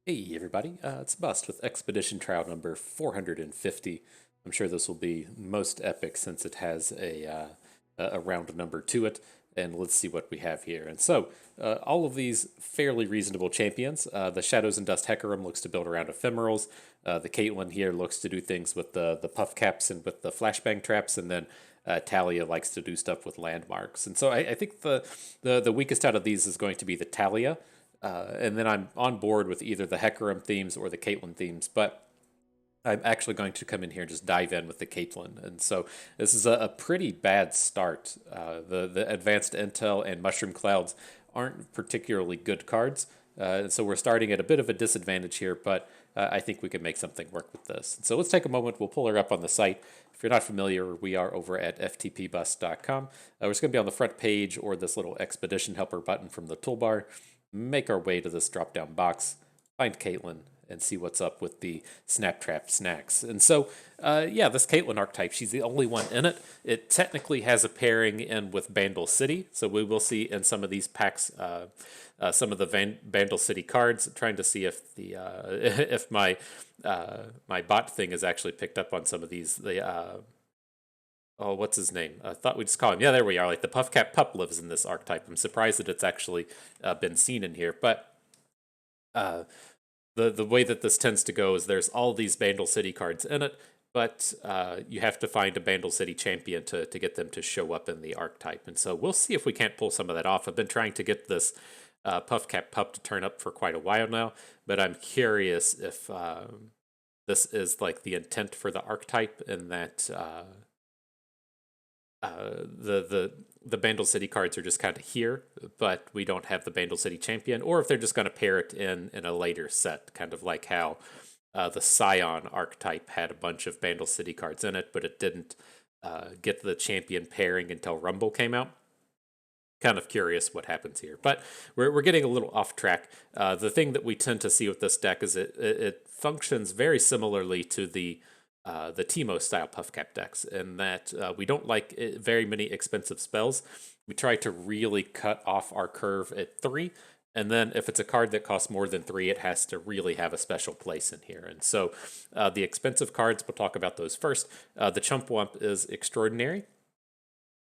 Hey everybody, it's Bust with Expedition Trial number 450. I'm sure this will be most epic since it has a round number to it, and let's see what we have here. And so, all of these fairly reasonable champions. The Shadows and Dust Hecarim looks to build around ephemerals. The Caitlyn here looks to do things with the puff caps and with the flashbang traps, and then Talia likes to do stuff with landmarks. And so I think the weakest out of these is going to be the Talia. And then I'm on board with either the Hecarim themes or the Caitlyn themes, but I'm actually going to come in here and just dive in with the Caitlyn. And so this is a pretty bad start. The Advanced Intel and Mushroom Clouds aren't particularly good cards. So we're starting at a bit of a disadvantage here, but I think we can make something work with this. So let's take a moment. We'll pull her up on the site. If you're not familiar, we are over at ftpbus.com. We're just going to be on the front page or this little expedition helper button from the toolbar. Make our way to this drop down box, find Caitlyn, and see what's up with the Snaptrap snacks. And so, yeah, this Caitlyn archetype, she's the only one in it. It technically has a pairing in with Bandle City, so we will see in some of these packs some of the Bandle City cards. Trying to see if the if my bot thing is actually picked up on some of these. Oh, what's his name? I thought we'd just call him. Yeah, there we are. Like the Puffcat Pup lives in this archetype. I'm surprised that it's actually been seen in here. But uh, the way that this tends to go is there's all these Bandle City cards in it, but you have to find a Bandle City champion to get them to show up in the archetype. And so we'll see if we can't pull some of that off. I've been trying to get this Puffcat Pup to turn up for quite a while now, but I'm curious if this is like the intent for the archetype and that. The Bandle City cards are just kind of here, but we don't have the Bandle City champion, or if they're just going to pair it in a later set, kind of like how the Scion archetype had a bunch of Bandle City cards in it, but it didn't get the champion pairing until Rumble came out. Kind of curious what happens here, but we're getting a little off track. The thing that we tend to see with this deck is it functions very similarly to the Teemo style Puffcap decks, in that we don't like very many expensive spells. We try to really cut off our curve at 3, and then if it's a card that costs more than 3, it has to really have a special place in here. And so the expensive cards, we'll talk about those first. The Chump Wump is extraordinary.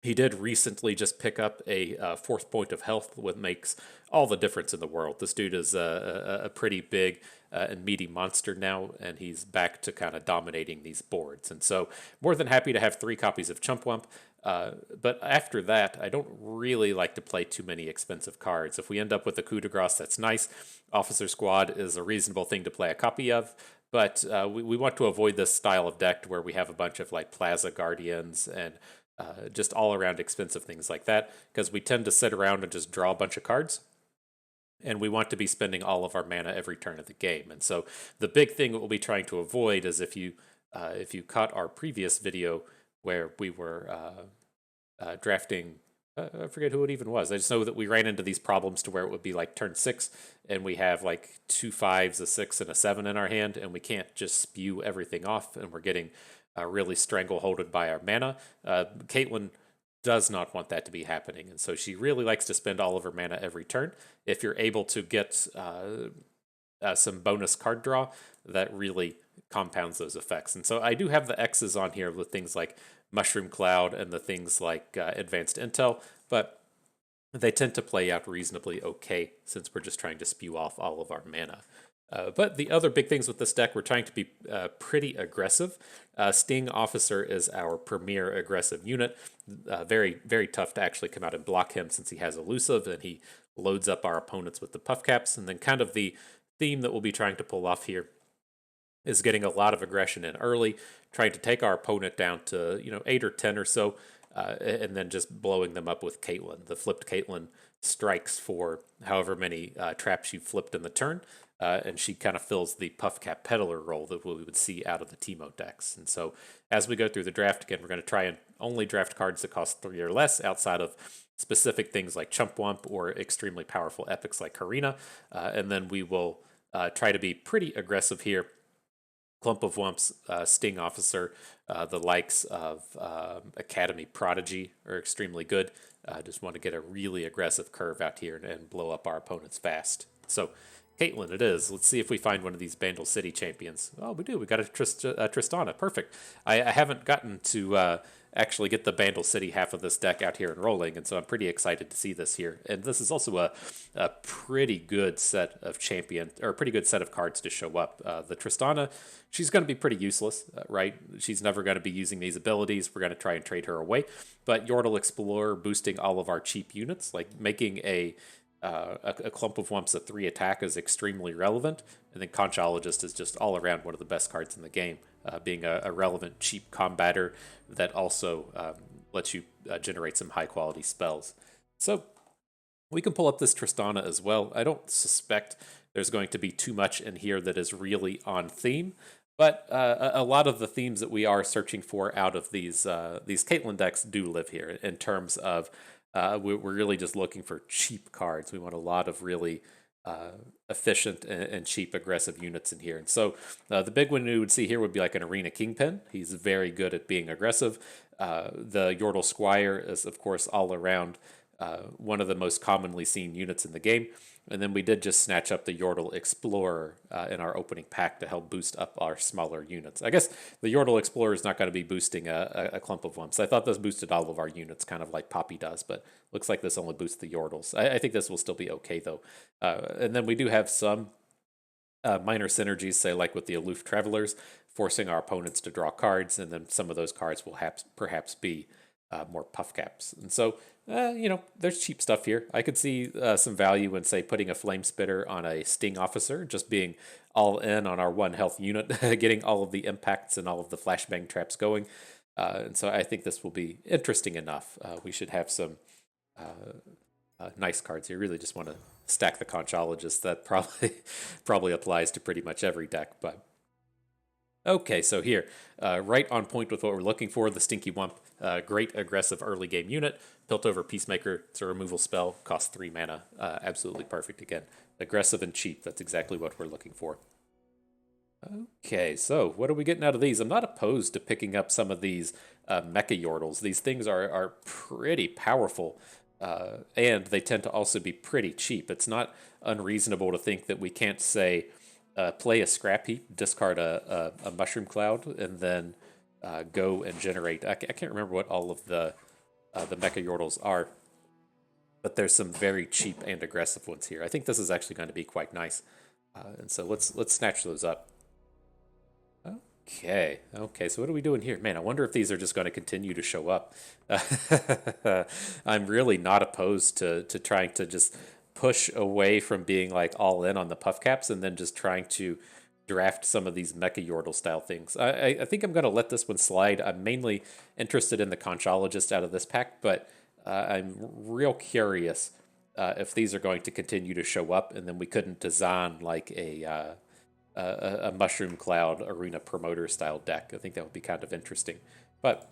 He did recently just pick up a fourth point of health, what makes all the difference in the world. This dude is a pretty big and meaty monster now, and he's back to kind of dominating these boards. And so, more than happy to have 3 copies of Chumpwump. But after that, I don't really like to play too many expensive cards. If we end up with a coup de grace, that's nice. Officer Squad is a reasonable thing to play a copy of. But we want to avoid this style of deck where we have a bunch of like Plaza Guardians and just all around expensive things like that, because we tend to sit around and just draw a bunch of cards. And we want to be spending all of our mana every turn of the game. And so the big thing that we'll be trying to avoid is if you caught our previous video where we were drafting, I forget who it even was. I just know that we ran into these problems to where it would be like turn 6 and we have like 2 5s, a 6, and a 7 in our hand, and we can't just spew everything off, and we're getting really strangleholded by our mana. Caitlyn does not want that to be happening, and so she really likes to spend all of her mana every turn. If you're able to get some bonus card draw, that really compounds those effects. And so I do have the X's on here with things like Mushroom Cloud and the things like Advanced Intel, but they tend to play out reasonably okay since we're just trying to spew off all of our mana. But the other big things with this deck, we're trying to be pretty aggressive. Sting Officer is our premier aggressive unit. Very, very tough to actually come out and block him since he has elusive and he loads up our opponents with the puff caps. And then kind of the theme that we'll be trying to pull off here is getting a lot of aggression in early, trying to take our opponent down to 8 or 10 or so, and then just blowing them up with Caitlyn. The flipped Caitlyn strikes for however many traps you flipped in the turn, and she kind of fills the puff cap peddler role that we would see out of the Teemo decks. And so as we go through the draft, again, we're going to try and only draft cards that cost 3 or less outside of specific things like Chump Wump or extremely powerful epics like Karina, and then we will try to be pretty aggressive here. Clump of Wumps, Sting Officer, the likes of Academy Prodigy are extremely good. Just want to get a really aggressive curve out here and blow up our opponents fast. So Caitlyn, it is. Let's see if we find one of these Bandle City champions. Oh, we do. We got a Tristana. Perfect. I haven't gotten to actually get the Bandle City half of this deck out here and rolling, and so I'm pretty excited to see this here. And this is also a pretty good set of champion, or a pretty good set of cards to show up. The Tristana, she's going to be pretty useless, right? She's never going to be using these abilities. We're going to try and trade her away. But Yordle Explorer boosting all of our cheap units, like making a Clump of Wumps a 3 attack is extremely relevant, and then Conchologist is just all around one of the best cards in the game, being a relevant cheap combatter that also lets you generate some high quality spells. So we can pull up this Tristana as well. I don't suspect there's going to be too much in here that is really on theme, but a lot of the themes that we are searching for out of these Caitlyn decks do live here in terms of we're really just looking for cheap cards. We want a lot of really efficient and cheap aggressive units in here. And so the big one we would see here would be like an Arena Kingpin. He's very good at being aggressive. The Yordle Squire is, of course, all around one of the most commonly seen units in the game. And then we did just snatch up the Yordle Explorer in our opening pack to help boost up our smaller units. I guess the Yordle Explorer is not going to be boosting a Clump of Wumps. I thought this boosted all of our units, kind of like Poppy does, but looks like this only boosts the Yordles. I think this will still be okay, though. And then we do have some minor synergies, say like with the Aloof Travelers, forcing our opponents to draw cards, and then some of those cards will perhaps be more puff caps. And so, there's cheap stuff here. I could see some value in, say, putting a Flame Spitter on a Sting Officer, just being all in on our 1 health unit, getting all of the impacts and all of the flashbang traps going. And so I think this will be interesting enough. We should have some nice cards here. Really just want to stack the Conchologist. That probably applies to pretty much every deck, but okay, so here, right on point with what we're looking for, the Stinky Wump, great aggressive early game unit, Piltover Peacemaker, it's a removal spell, costs 3 mana, absolutely perfect again. Aggressive and cheap, that's exactly what we're looking for. Okay, so what are we getting out of these? I'm not opposed to picking up some of these Mecha-Yordles. These things are pretty powerful, and they tend to also be pretty cheap. It's not unreasonable to think that we can't say, play a Scrap Heap, discard a Mushroom Cloud, and then go and generate. I can't remember what all of the Mecha-Yordles are, but there's some very cheap and aggressive ones here. I think this is actually going to be quite nice, and so let's snatch those up. Okay, so what are we doing here? Man, I wonder if these are just going to continue to show up. I'm really not opposed to trying to just push away from being like all in on the puff caps and then just trying to draft some of these Mecha-Yordle style things. I think I'm going to let this one slide. I'm mainly interested in the Conchologist out of this pack, but I'm real curious if these are going to continue to show up, and then we couldn't design like a Mushroom Cloud Arena Promoter style deck. I think that would be kind of interesting. But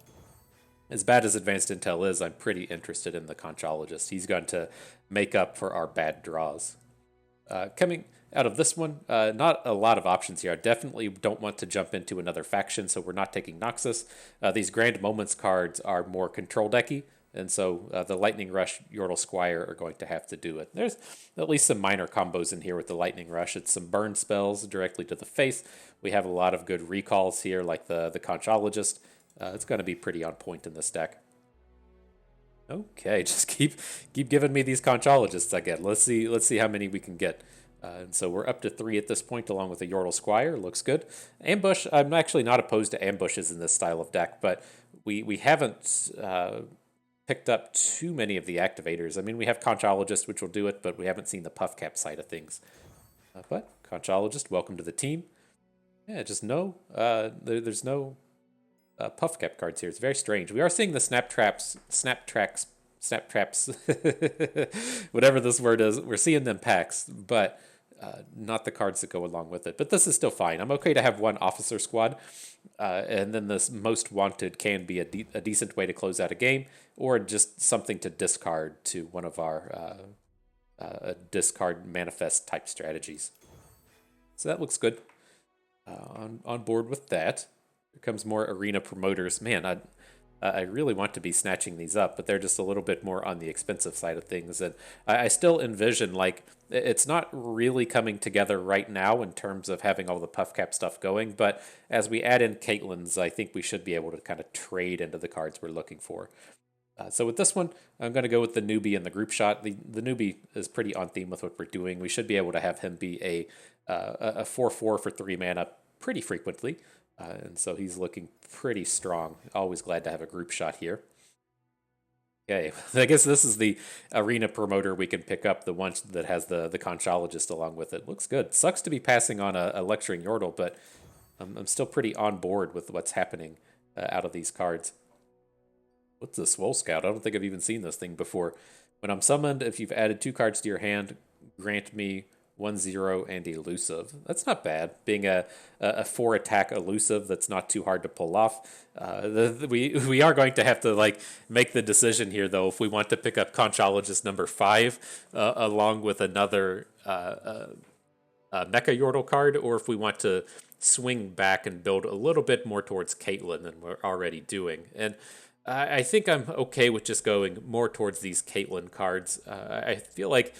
as bad as Advanced Intel is, I'm pretty interested in the Conchologist. He's going to make up for our bad draws. Coming out of this one, not a lot of options here. I definitely don't want to jump into another faction, so we're not taking Noxus. These Grand Moments cards are more control decky, and so the Lightning Rush Yordle Squire are going to have to do it. There's at least some minor combos in here with the Lightning Rush. It's some burn spells directly to the face. We have a lot of good recalls here, like the Conchologist. It's going to be pretty on point in this deck. Okay, just keep giving me these Conchologists again. Let's see how many we can get. And so we're up to 3 at this point, along with the Yordle Squire. Looks good. Ambush, I'm actually not opposed to ambushes in this style of deck, but we haven't picked up too many of the activators. I mean, we have Conchologist, which will do it, but we haven't seen the puff cap side of things. But Conchologist, welcome to the team. Yeah, just there's no puff cap cards here. It's very strange. We are seeing the snap traps, whatever this word is. We're seeing them packs, but not the cards that go along with it. But this is still fine. I'm okay to have one officer squad, and then this most wanted can be a decent way to close out a game, or just something to discard to one of our discard manifest type strategies. So that looks good. On board with that. Here comes more arena promoters. Man, I really want to be snatching these up, but they're just a little bit more on the expensive side of things. And I still envision, like, it's not really coming together right now in terms of having all the puff cap stuff going, but as we add in Caitlyn's, I think we should be able to kind of trade into the cards we're looking for. So with this one, I'm going to go with the newbie and the group shot. The newbie is pretty on theme with what we're doing. We should be able to have him be a 4/4 for 3 mana pretty frequently. And so he's looking pretty strong. Always glad to have a group shot here. Okay, I guess this is the arena promoter we can pick up, the one that has the conchologist along with it. Looks good. Sucks to be passing on a lecturing Yordle, but I'm still pretty on board with what's happening out of these cards. What's the Swole Scout? I don't think I've even seen this thing before. When I'm summoned, if you've added 2 cards to your hand, grant me 1/0 and elusive. That's not bad. Being a 4 attack elusive, that's not too hard to pull off. We are going to have to like make the decision here though if we want to pick up Conchologist number 5 along with another Mecha-Yordle card, or if we want to swing back and build a little bit more towards Caitlyn than we're already doing. And I think I'm okay with just going more towards these Caitlyn cards. I feel like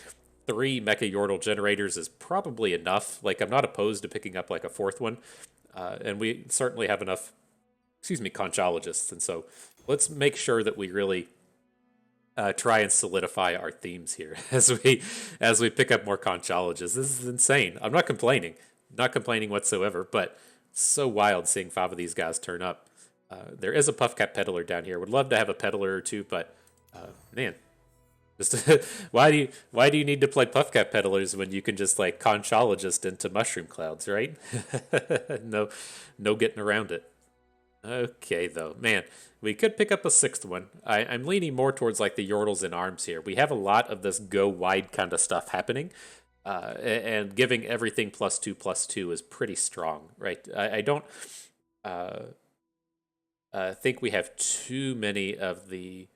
3 Mecha-Yordle generators is probably enough. Like, I'm not opposed to picking up like a 4th one. And we certainly have enough, conchologists. And so let's make sure that we really try and solidify our themes here as we pick up more conchologists. This is insane. I'm not complaining. Not complaining whatsoever, but so wild seeing 5 of these guys turn up. There is a Puffcap Peddler down here. Would love to have a Peddler or 2, but man, just why do you need to play Puffcap Peddlers when you can just like Conchologist into Mushroom Clouds, right? no getting around it. Okay, though, man, we could pick up a 6th one. I'm leaning more towards like the Yordles in Arms here. We have a lot of this go wide kind of stuff happening. And giving everything +2/+2 is pretty strong, right? I don't think we have too many of the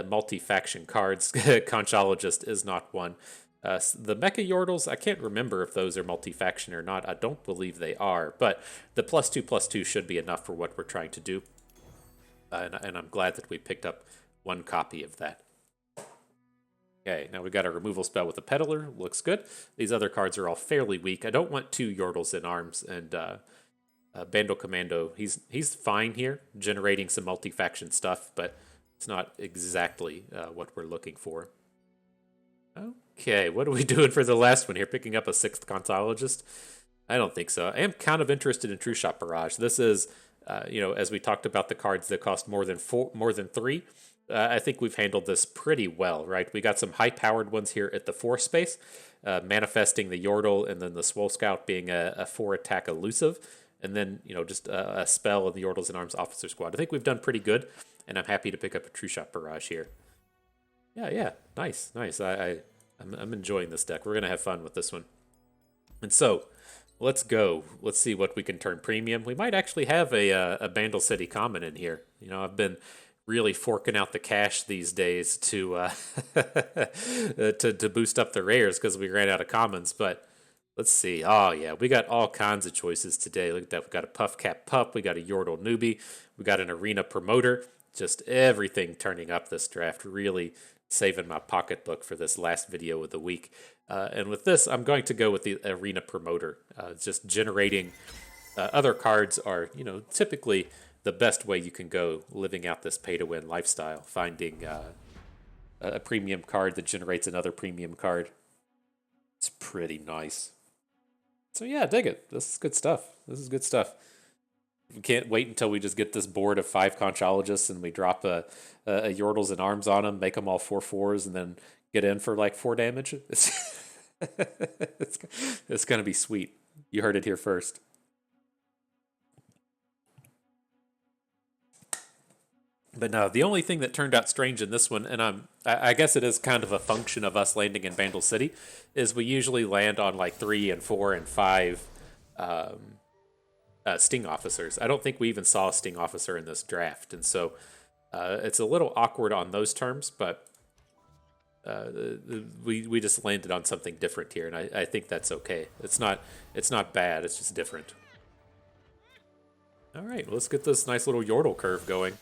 multi-faction cards. Conchologist is not one. The Mecha-Yordles, I can't remember if those are multi-faction or not. I don't believe they are, but the +2/+2 should be enough for what we're trying to do. And I'm glad that we picked up 1 copy of that. Okay, now we got a removal spell with a Peddler. Looks good. These other cards are all fairly weak. I don't want 2 Yordles in Arms, and Bandle Commando, he's fine here, generating some multi-faction stuff, but it's not exactly what we're looking for. Okay, what are we doing for the last one here? Picking up a 6th Conchologist? I don't think so. I am kind of interested in True Shot Barrage. This is, as we talked about the cards that cost more than 3, I think we've handled this pretty well, right? We got some high-powered ones here at the 4 space, manifesting the Yordle and then the Swole Scout being a 4-attack elusive, and then, just a spell of the Yordles in Arms Officer Squad. I think we've done pretty good, and I'm happy to pick up a True Shot Barrage here. Yeah, nice. I'm enjoying this deck. We're going to have fun with this one. And so, let's go. Let's see what we can turn premium. We might actually have a Bandle City common in here. I've been really forking out the cash these days to to boost up the rares because we ran out of commons. But let's see. Oh yeah, we got all kinds of choices today. Look at that. We got a Puffcap Pup. We got a Yordle newbie. We got an arena promoter. Just everything turning up this draft. Really saving my pocketbook for this last video of the week. And with this, I'm going to go with the arena promoter. Just generating other cards are typically the best way you can go living out this pay-to-win lifestyle, finding a premium card that generates another premium card. It's pretty nice. So yeah, dig it. This is good stuff. We can't wait until we just get this board of 5 Conchologists and we drop a Yordles in Arms on them, make them all 4/4s, and then get in for like 4 damage. It's going to be sweet. You heard it here first. But no, the only thing that turned out strange in this one, and I guess it is kind of a function of us landing in Bandle City, is we usually land on like 3 and 4 and 5 Sting Officers. I don't think we even saw a Sting Officer in this draft, and so it's a little awkward on those terms, but we just landed on something different here, and I think that's okay. It's not bad, it's just different. All right, let's get this nice little Yordle curve going.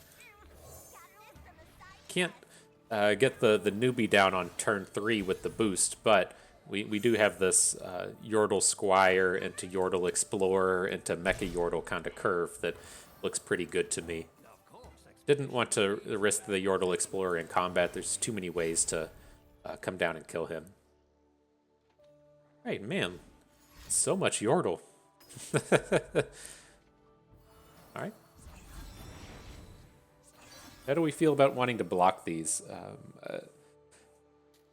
can't get the newbie down on turn 3 with the boost, but we do have this Yordle Squire into Yordle Explorer into Mecha-Yordle kind of curve that looks pretty good to me. Didn't want to risk the Yordle Explorer in combat. There's too many ways to come down and kill him. Right, man. So much Yordle. Alright. How do we feel about wanting to block these?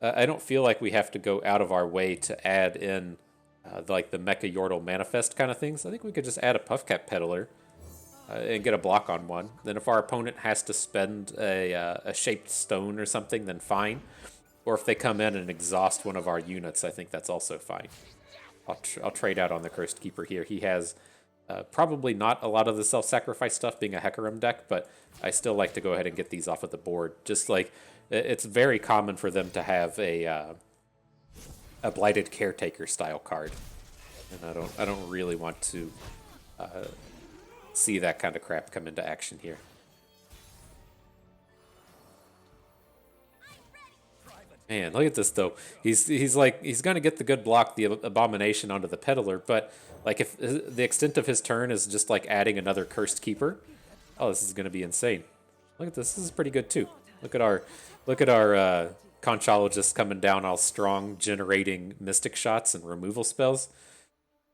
I don't feel like we have to go out of our way to add in like the Mecha-Yordle Manifest kind of things. I think we could just add a Puffcat Peddler and get a block on one. Then if our opponent has to spend a shaped stone or something, then fine. Or if they come in and exhaust one of our units, I think that's also fine. I'll trade out on the Cursed Keeper here. He has probably not a lot of the self-sacrifice stuff being a Hecarim deck, but I still like to go ahead and get these off of the board. Just like, it's very common for them to have a Blighted Caretaker style card. And I don't really want to see that kind of crap come into action here. Man, look at this though. He's gonna get the good block, the Abomination onto the Peddler, but like if the extent of his turn is just like adding another Cursed Keeper, oh, this is gonna be insane. Look at this. This is pretty good too. Look at our Conchologist coming down all strong, generating Mystic Shots and removal spells.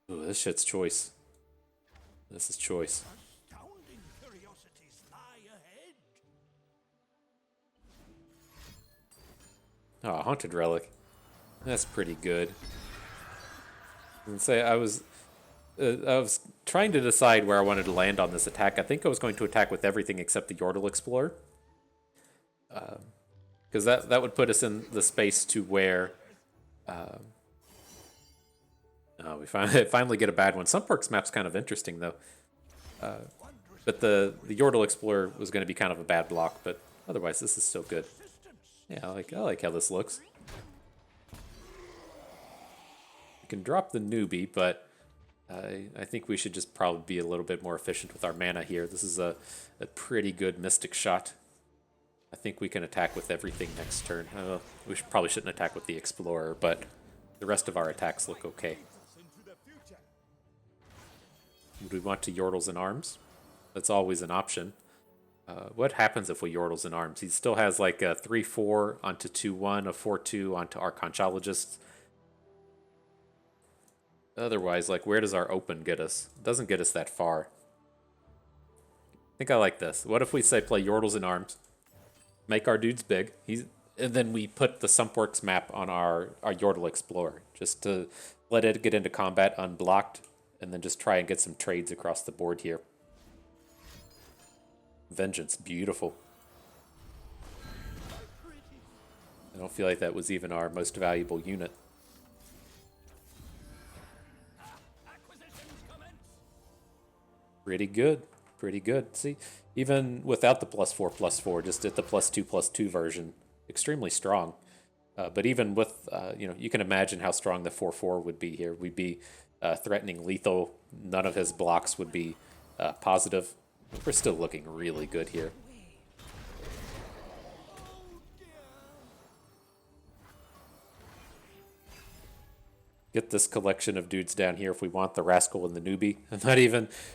Ooh, this shit's choice. This is choice. Oh, Haunted Relic. That's pretty good. And say I was trying to decide where I wanted to land on this attack. I think I was going to attack with everything except the Yordle Explorer. Because that would put us in the space to where... oh, we finally get a bad one. Sunperk's map's kind of interesting, though. But the Yordle Explorer was going to be kind of a bad block, but otherwise this is still good. Yeah, I like how this looks. You can drop the newbie, but I think we should just probably be a little bit more efficient with our mana here. This is a pretty good Mystic Shot. I think we can attack with everything next turn. We probably shouldn't attack with the Explorer, but the rest of our attacks look okay. Would we want to Yordles in Arms? That's always an option. What happens if we Yordles in Arms? He still has like a 3-4 onto 2-1, a 4-2 onto our Conchologist. Otherwise, like, where does our open get us? It doesn't get us that far. I think I like this. What if we say play Yordles in Arms, make our dudes big, and then we put the Sumpworks map on our Yordle Explorer, just to let it get into combat unblocked, and then just try and get some trades across the board here. Vengeance, beautiful. I don't feel like that was even our most valuable unit. Pretty good, pretty good. See, even without the +4/+4, just at the +2/+2 version, extremely strong. But even with, you can imagine how strong the 4/4 would be here. We'd be threatening lethal. None of his blocks would be positive. We're still looking really good here. Get this collection of dudes down here if we want the Rascal and the Newbie. I'm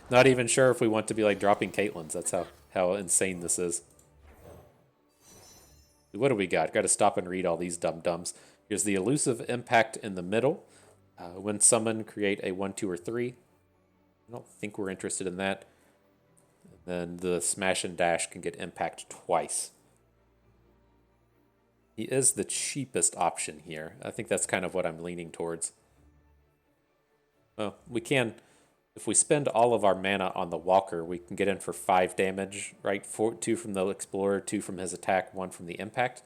not even sure if we want to be like dropping Caitlyn's. That's how insane this is. What do we got? Got to stop and read all these dum-dums. Here's the Elusive Impact in the middle. When summoned, create a 1, 2, or 3. I don't think we're interested in that. Then the Smash and Dash can get impact twice. He is the cheapest option here. I think that's kind of what I'm leaning towards. Well, we can, if we spend all of our mana on the Walker, we can get in for 5 damage, right? 2 from the Explorer, 2 from his attack, 1 from the impact.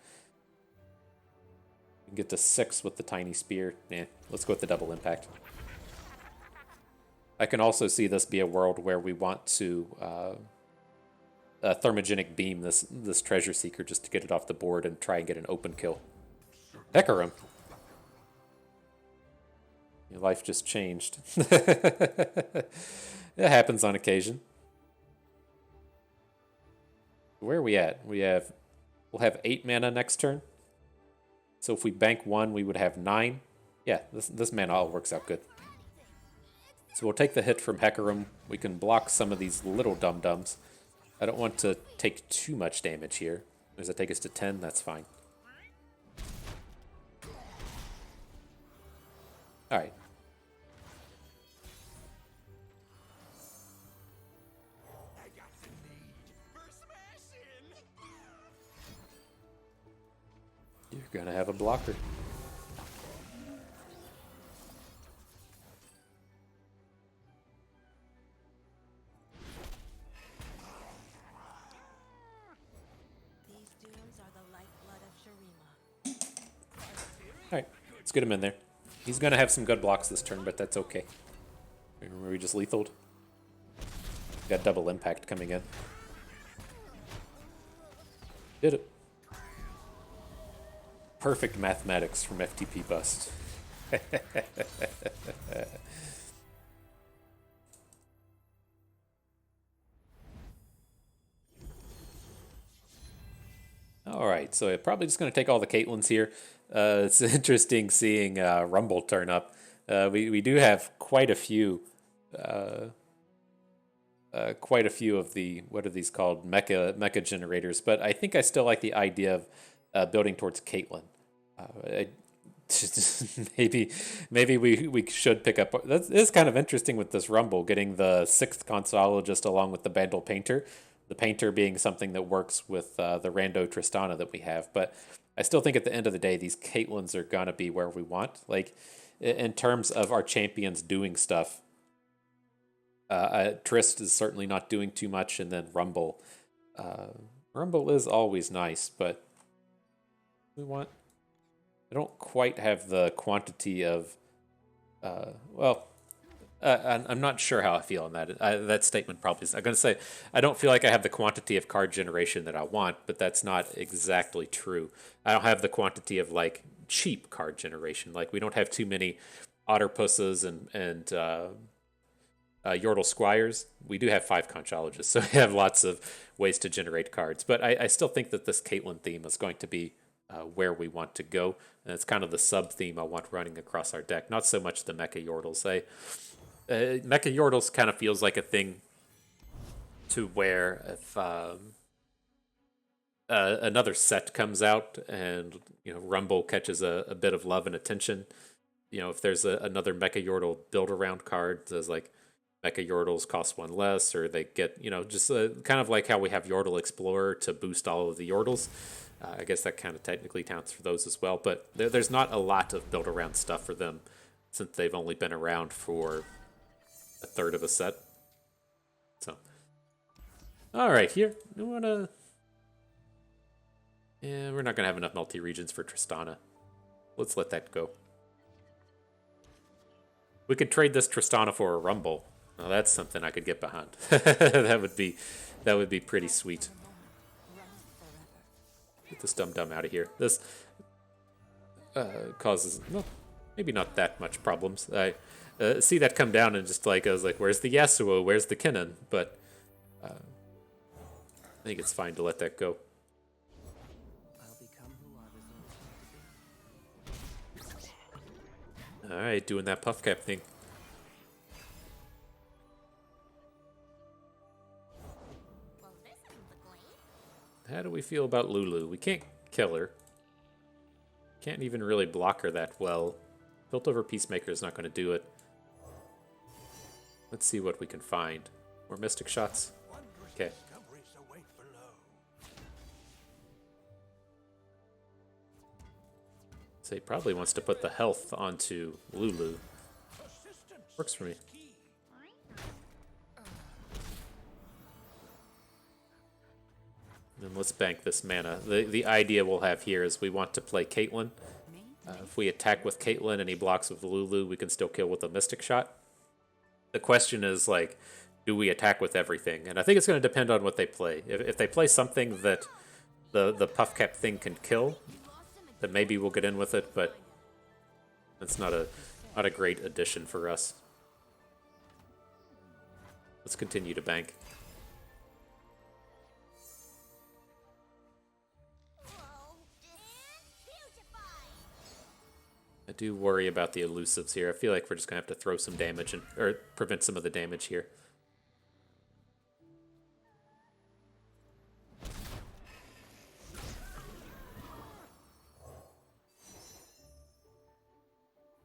We can get to 6 with the Tiny Spear. Let's go with the double impact. I can also see this be a world where we want to thermogenic beam this Treasure Seeker just to get it off the board and try and get an open kill. Hecarim. Your life just changed. It happens on occasion. Where are we at? We have We'll have 8 mana next turn. So if we bank 1, we would have 9. Yeah, this mana all works out good. So we'll take the hit from Hecarim. We can block some of these little dum-dums. I don't want to take too much damage here. Does that take us to 10? That's fine. Alright. You're gonna have a blocker. Alright, let's get him in there. He's gonna have some good blocks this turn, but that's okay. Remember we just lethaled? Got double impact coming in. Did it. Perfect mathematics from FTP Bust. Alright, so I'm probably just going to take all the Caitlyns here. It's interesting seeing Rumble turn up. We do have quite a few of the, what are these called, mecha generators, but I think I still like the idea of building towards Caitlyn. Maybe we should pick up. That is kind of interesting with this Rumble, getting the 6th Consologist along with the Bandle Painter. The Painter being something that works with the Rando Tristana that we have. But I still think at the end of the day, these Caitlyns are going to be where we want. Like, in terms of our champions doing stuff, Trist is certainly not doing too much, and then Rumble. Rumble is always nice, but we want... I don't quite have the quantity of... I'm not sure how I feel on that. That statement probably is... I'm going to say, I don't feel like I have the quantity of card generation that I want, but that's not exactly true. I don't have the quantity of, like, cheap card generation. Like, we don't have too many Otterpusses and Yordle Squires. We do have 5 Conchologists, so we have lots of ways to generate cards. But I still think that this Caitlyn theme is going to be where we want to go. And it's kind of the sub-theme I want running across our deck. Not so much the Mecha-Yordles. Mecha-Yordles kind of feels like a thing to where if another set comes out and Rumble catches a bit of love and attention, if there's another Mecha-Yordle build-around card, there's like Mecha-Yordles cost 1 less, or they get, just kind of like how we have Yordle Explorer to boost all of the Yordles. I guess that kind of technically counts for those as well, but there's not a lot of build-around stuff for them since they've only been around for a third of a set. So, all right, here we want to. Yeah, we're not gonna have enough multi-regions for Tristana. Let's let that go. We could trade this Tristana for a Rumble. Now that's something I could get behind. that would be pretty sweet. Get this dum-dum out of here. This causes, well, maybe not that much problems. I see that come down and just like, I was like, where's the Yasuo? Where's the Kinnan? But I think it's fine to let that go. Alright, doing that puff cap thing. How do we feel about Lulu? We can't kill her. Can't even really block her that well. Built over Peacemaker is not going to do it. Let's see what we can find. More Mystic Shots? Okay. So he probably wants to put the health onto Lulu. Works for me. And let's bank this mana. The idea we'll have here is we want to play Caitlyn. If we attack with Caitlyn and he blocks with Lulu, we can still kill with a Mystic Shot. The question is, like, do we attack with everything? And I think it's going to depend on what they play. If they play something that the puff cap thing can kill, then maybe we'll get in with it, but it's not a great addition for us. Let's continue to bank. I do worry about the elusives here. I feel like we're just going to have to throw some damage and or prevent some of the damage here.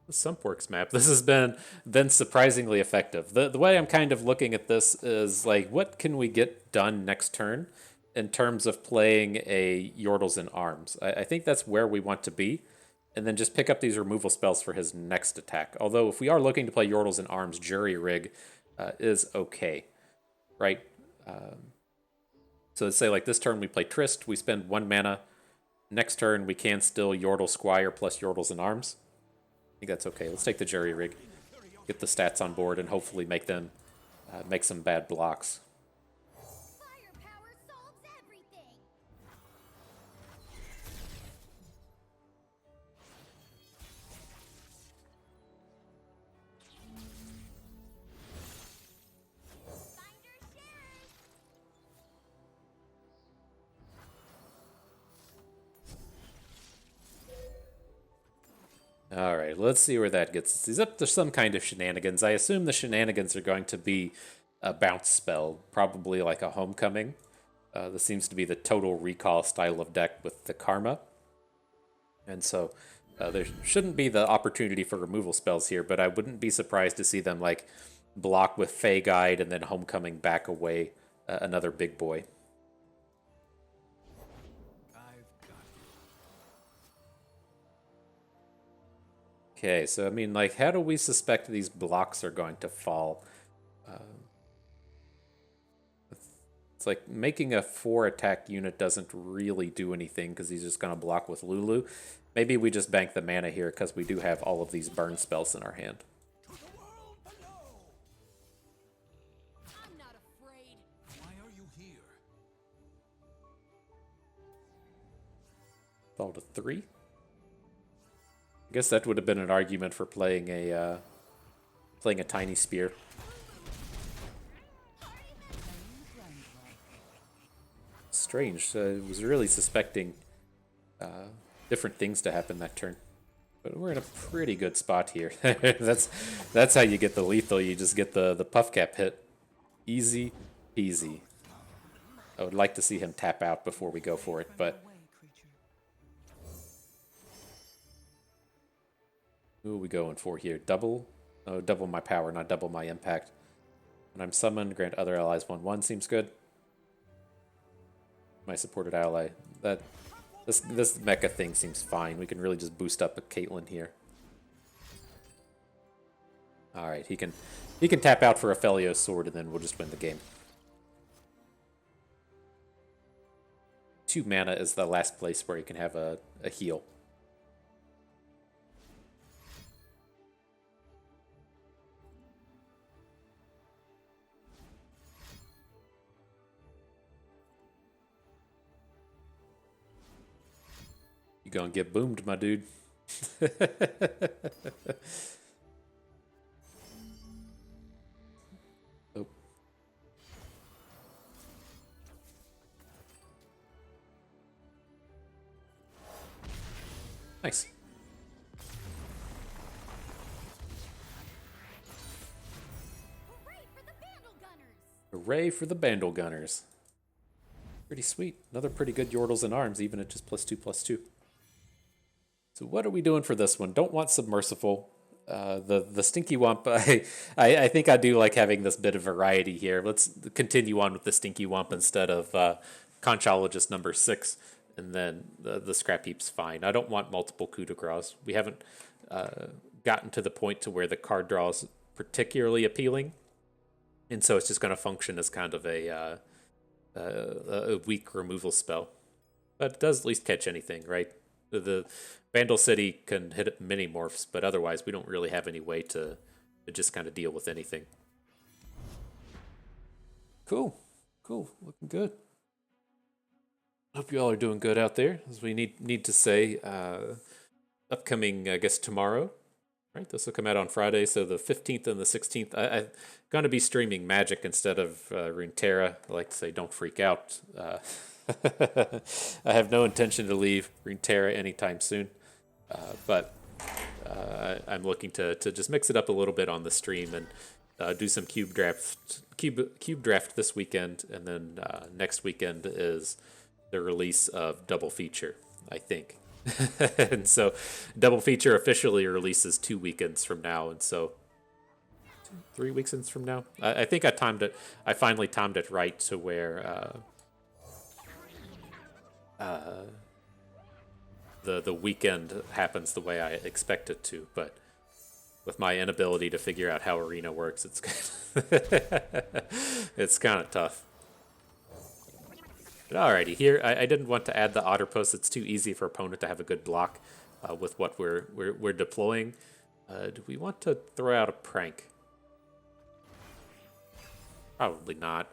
The Sumpworks map. This has been surprisingly effective. The way I'm kind of looking at this is like, what can we get done next turn in terms of playing a Yordles in Arms? I think that's where we want to be, and then just pick up these removal spells for his next attack. Although if we are looking to play Yordles in Arms, Jury Rig is okay, right? So let's say like this turn we play Trist, we spend 1 mana. Next turn we can still Yordle Squire plus Yordles in Arms. I think that's okay. Let's take the Jury Rig, get the stats on board, and hopefully make them make some bad blocks. Firepower solves everything. Finder shares. All right, let's see where that gets us. He's up to some kind of shenanigans. I assume the shenanigans are going to be a bounce spell, probably like a Homecoming. This seems to be the total recall style of deck with the Karma. And so there shouldn't be the opportunity for removal spells here, but I wouldn't be surprised to see them like block with Fey Guide and then Homecoming back away another big boy. Okay, so I mean, like, how do we suspect these blocks are going to fall? It's like making a 4-attack unit doesn't really do anything because he's just going to block with Lulu. Maybe we just bank the mana here because we do have all of these burn spells in our hand. I'm not afraid. Why are you here? Fall to 3? I guess that would have been an argument for playing a tiny spear. Strange. I was really suspecting different things to happen that turn, but we're in a pretty good spot here. that's how you get the lethal. You just get the puff cap hit, easy peasy. I would like to see him tap out before we go for it, but. Who are we going for here? Double? Oh, double my power, not double my impact. When I'm summoned, grant other allies 1/1 seems good. My supported ally. This mecha thing seems fine. We can really just boost up a Caitlyn here. Alright, he can tap out for a Felio's sword and then we'll just win the game. 2 mana is the last place where you can have a heal. You gonna get boomed, my dude. Oh. Nice. Hooray for the Bandle Gunners. Hooray for the Bandle Gunners. Pretty sweet. Another pretty good Yordles in Arms, even at just +2/+2. So what are we doing for this one? Don't want Submersible. The Stinky Wump, I think I do like having this bit of variety here. Let's continue on with the Stinky Wump instead of Conchologist number 6, and then the Scrap Heap's fine. I don't want multiple coup de grace. We haven't gotten to the point to where the card draw is particularly appealing, and so it's just going to function as kind of a weak removal spell. But it does at least catch anything, right? The Vandal City can hit mini morphs, but otherwise we don't really have any way to just kind of deal with anything. Cool. Looking good. Hope you all are doing good out there. As we need to say, upcoming, I guess, tomorrow. Right, this will come out on Friday, so the 15th and the 16th. I'm going to be streaming Magic instead of Runeterra. I like to say, don't freak out. I have no intention to leave Runeterra anytime soon. But I'm looking to just mix it up a little bit on the stream and do some cube draft this weekend, and then next weekend is the release of Double Feature, I think. And so Double Feature officially releases 2 weekends from now, and so 3 weekends from now. I think I timed it. I finally timed it right to where the weekend happens the way I expect it to, but with my inability to figure out how Arena works, it's it's kind of tough. But alrighty, here I didn't want to add the otter post. It's too easy for opponent to have a good block with what we're deploying. Do we want to throw out a prank? Probably not.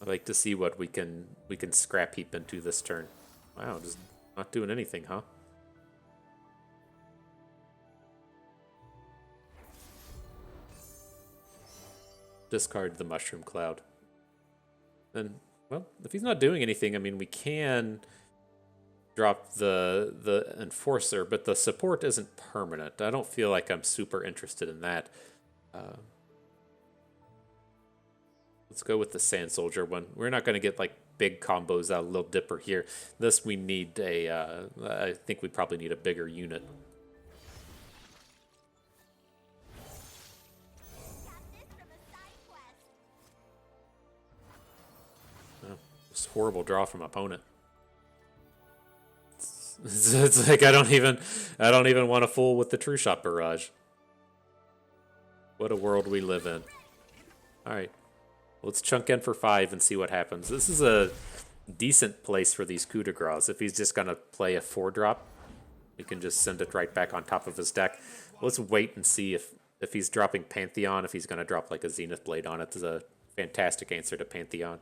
I'd like to see what we can scrap heap into this turn. Wow, just not doing anything, huh? Discard the Mushroom Cloud. Then, well, if he's not doing anything, I mean, we can drop the Enforcer, but the support isn't permanent. I don't feel like I'm super interested in that. Let's go with the Sand Soldier one. We're not going to get like big combos out of Little Dipper here. This we need a, I think we probably need a bigger unit. Oh, it's a horrible draw from opponent. It's like I don't even want to fool with the True Shot Barrage. What a world we live in. All right. Let's chunk in for 5 and see what happens. This is a decent place for these coup de grace. If he's just going to play a 4-drop, we can just send it right back on top of his deck. Let's wait and see if he's dropping Pantheon, if he's going to drop like a Zenith Blade on it. This is a fantastic answer to Pantheon.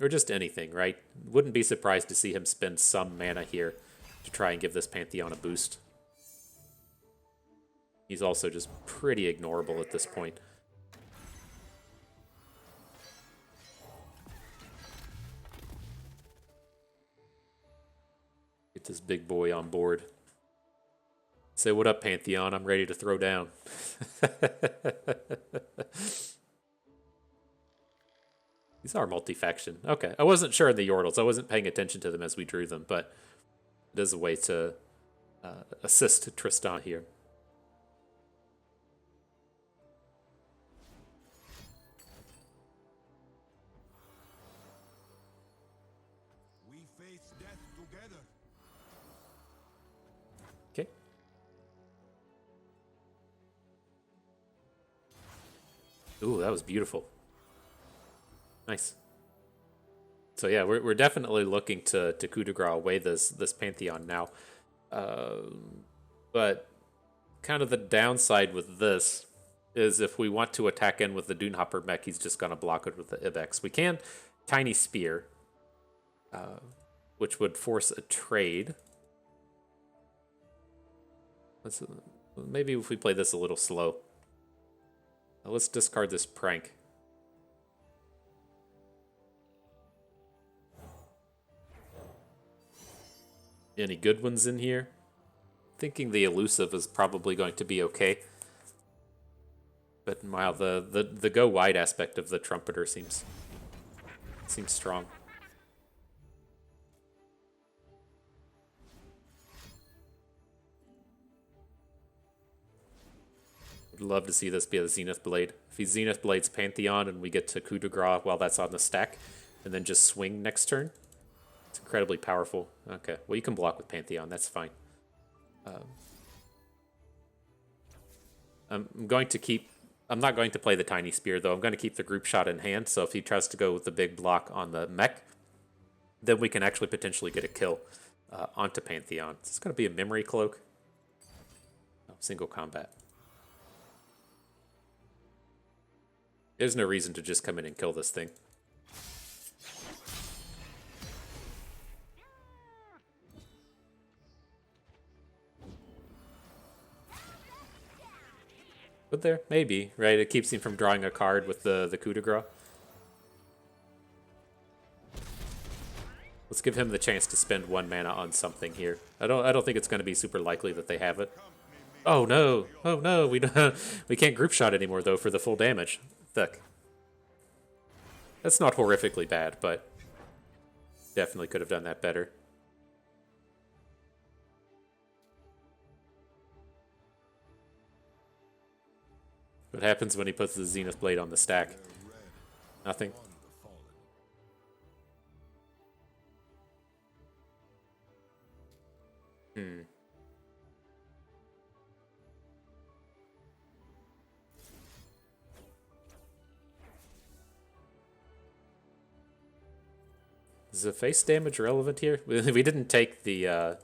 Or just anything, right? Wouldn't be surprised to see him spend some mana here to try and give this Pantheon a boost. He's also just pretty ignorable at this point. Get this big boy on board. Say, what up, Pantheon? I'm ready to throw down. These are multi-faction. Okay, I wasn't sure in the Yordles. I wasn't paying attention to them as we drew them, but it is a way to assist Tristana here. We face death together. Okay. Ooh, that was beautiful. Nice. So yeah, we're definitely looking to coup de grace away this Pantheon now. But kind of the downside with this is if we want to attack in with the Dunehopper mech, he's just going to block it with the Ibex. We can Tiny Spear, which would force a trade. Maybe if we play this a little slow. Let's discard this Prank. Any good ones in here? Thinking the Elusive is probably going to be okay. But wow, the go wide aspect of the Trumpeter seems strong. Would love to see this be a Zenith Blade. If he Zenith Blades Pantheon and we get to coup de grace while that's on the stack, and then just swing next turn, it's incredibly powerful. Okay, well you can block with Pantheon, that's fine. I'm not going to play the Tiny Spear though. I'm going to keep the group shot in hand, so if he tries to go with the big block on the mech, then we can actually potentially get a kill onto Pantheon. Is this going to be a Memory Cloak? No, single combat. There's no reason to just come in and kill this thing. But there, maybe, right? It keeps him from drawing a card with the coup de grace. Let's give him the chance to spend 1 mana on something here. I don't think it's going to be super likely that they have it. Oh no! Oh no! We don't, we can't group shot anymore though for the full damage. Fuck. That's not horrifically bad, but definitely could have done that better. What happens when he puts the Zenith Blade on the stack? Nothing. Is the face damage relevant here? We didn't take the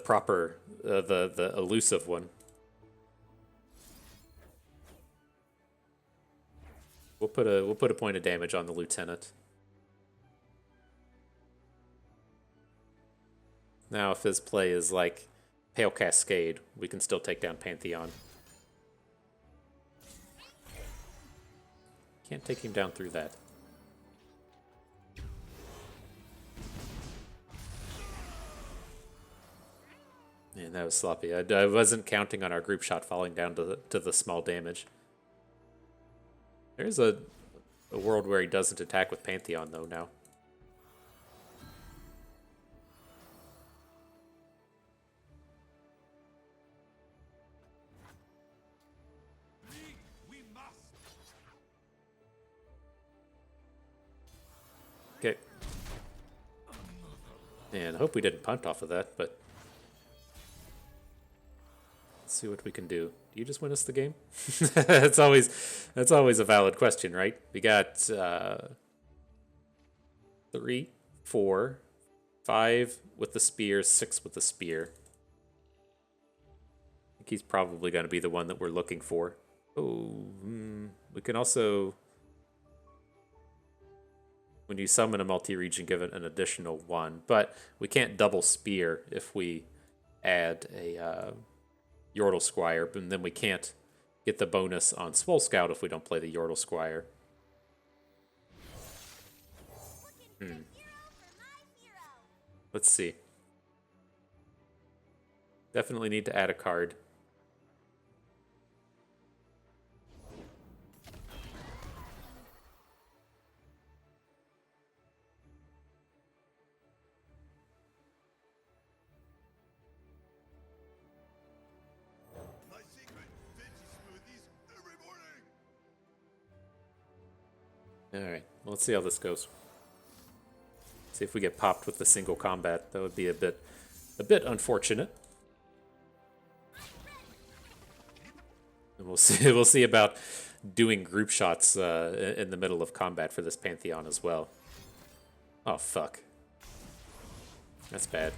proper the elusive one. We'll put a point of damage on the lieutenant. Now, if his play is like Pale Cascade, we can still take down Pantheon. Can't take him down through that. Man, that was sloppy. I wasn't counting on our group shot falling down to the small damage. There's a world where he doesn't attack with Pantheon, though, now. Okay. And I hope we didn't punt off of that, but... Let's see what we can do. Do you just win us the game? that's always a valid question, right? We got 3, 4, 5 with the spear, 6 with the spear. I think he's probably going to be the one that we're looking for. Oh, we can also, when you summon a multi-region, give it an additional 1. But we can't double spear if we add a Yordle Squire, and then we can't get the bonus on Swole Scout if we don't play the Yordle Squire. Let's see. Definitely need to add a card. Alright, well, let's see how this goes. See if we get popped with the single combat. That would be a bit unfortunate. And we'll see about doing group shots in the middle of combat for this Pantheon as well. Oh fuck. That's bad.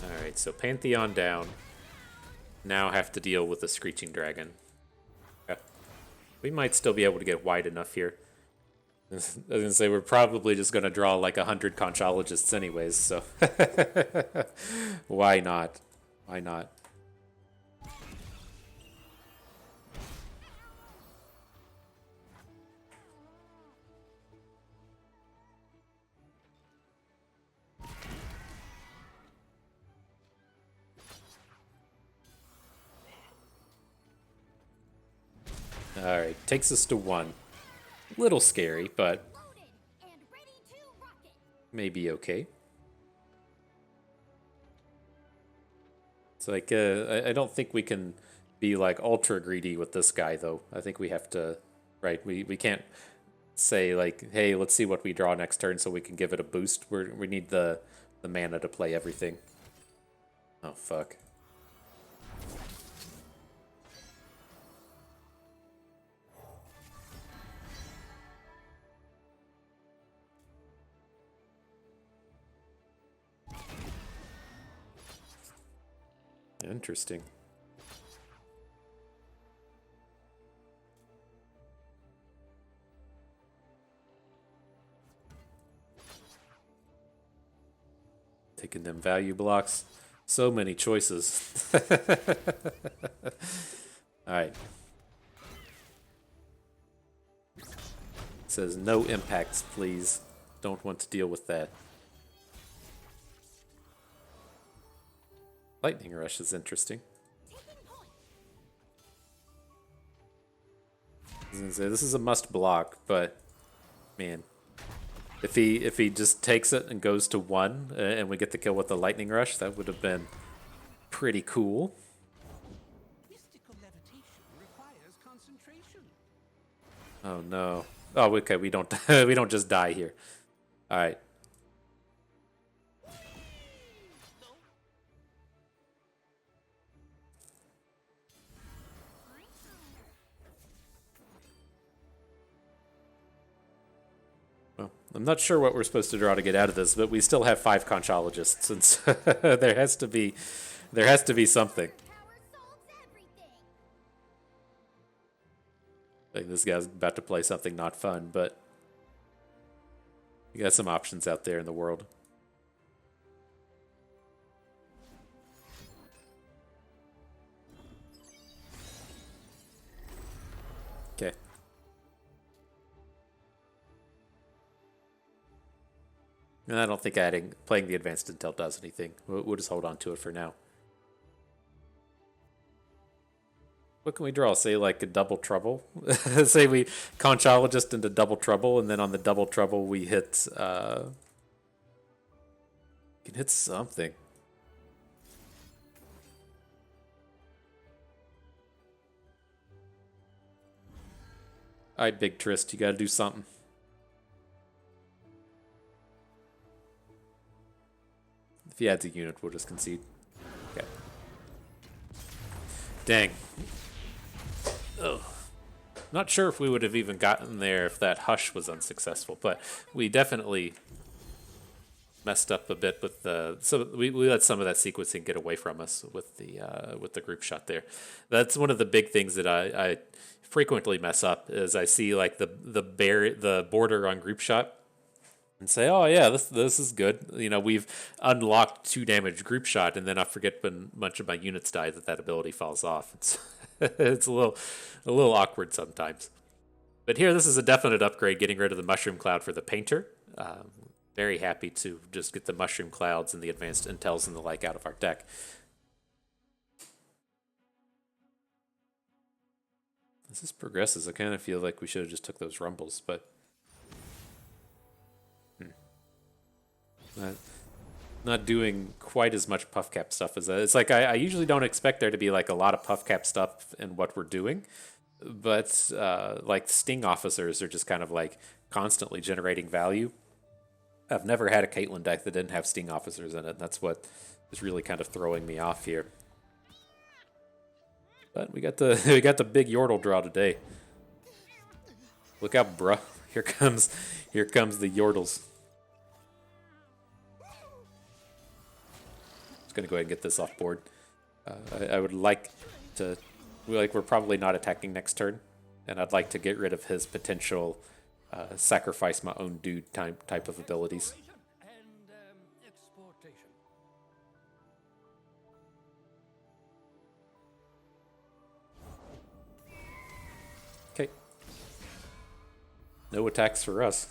Alright, so Pantheon down. Now have to deal with the Screeching Dragon. Okay. We might still be able to get wide enough here. I was going to say, we're probably just going to draw like 100 Conchologists anyways, so... Why not? Why not? Alright, takes us to 1. Little scary, but maybe okay. It's like, I don't think we can be like ultra greedy with this guy though. I think we have to, right, we can't say like, hey, let's see what we draw next turn so we can give it a boost. We need the mana to play everything. Oh, fuck. Interesting. Taking them value blocks. So many choices. Alright. Says no impacts, please. Don't want to deal with that. Lightning Rush is interesting. I was gonna say, this is a must block, but man, if he just takes it and goes to 1 and we get the kill with the Lightning Rush, that would have been pretty cool. Mystical levitation requires concentration. Oh no. Oh, okay, we don't we don't just die here. All right. Well, I'm not sure what we're supposed to draw to get out of this, but we still have 5 Conchologists, and so there has to be something. Power solves everything. Like this guy's about to play something not fun, but you got some options out there in the world. Okay. And I don't think playing the advanced intel does anything. We'll just hold on to it for now. What can we draw? Say like a double trouble. Say we Conchologist into double trouble, and then on the double trouble we hit. Can hit something. All right, Big Trist, you got to do something. If he adds a unit, we'll just concede. Okay. Dang. Ugh. Not sure if we would have even gotten there if that hush was unsuccessful, but we definitely messed up a bit with the. So we let some of that sequencing get away from us with the group shot there. That's one of the big things that I frequently mess up is I see like the border on group shot and say, oh yeah, this is good. You know, we've unlocked 2 damage group shot, and then I forget when much of my units die that ability falls off. It's a little awkward sometimes. But here, this is a definite upgrade, getting rid of the Mushroom Cloud for the Painter. Very happy to just get the Mushroom Clouds and the Advanced Intels and the like out of our deck. As this progresses, I kind of feel like we should have just took those Rumbles, but... Not doing quite as much puff cap stuff as that. It's like I usually don't expect there to be like a lot of puff cap stuff in what we're doing, but like Sting Officers are just kind of like constantly generating value. I've never had a Caitlyn deck that didn't have Sting Officers in it. That's what is really kind of throwing me off here. But we got the big Yordle draw today. Look out, bruh! Here comes the Yordles. Going to go ahead and get this off board. I would like to... we're probably not attacking next turn, and I'd like to get rid of his potential sacrifice my own dude type of abilities. Okay. No attacks for us.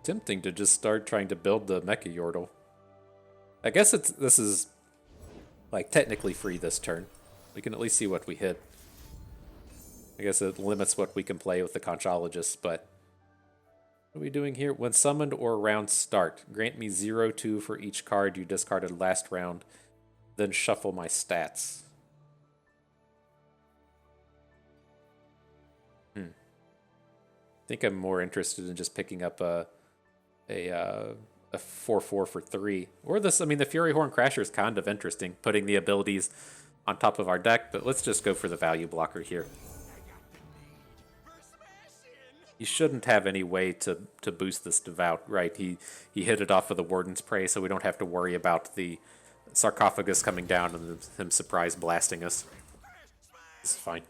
Tempting to just start trying to build the Mecha-Yordle. I guess this is like technically free this turn. We can at least see what we hit. I guess it limits what we can play with the Conchologist, but what are we doing here? When summoned or round start, grant me 0/2 for each card you discarded last round, then shuffle my stats. I think I'm more interested in just picking up a 4/4 for 3. Or this, I mean, the Fury Horn Crasher is kind of interesting, putting the abilities on top of our deck, but let's just go for the value blocker here. He shouldn't have any way to boost this Devout, right? He hit it off of the Warden's Prey, so we don't have to worry about the Sarcophagus coming down and him surprise blasting us. This is fine.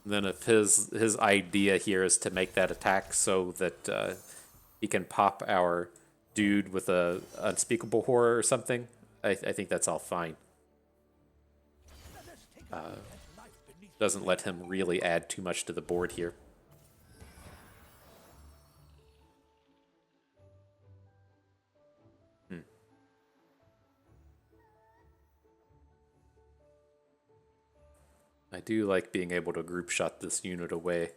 Then if his idea here is to make that attack so that he can pop our dude with a unspeakable horror or something, I think that's all fine. Doesn't let him really add too much to the board here. I do like being able to group shot this unit away.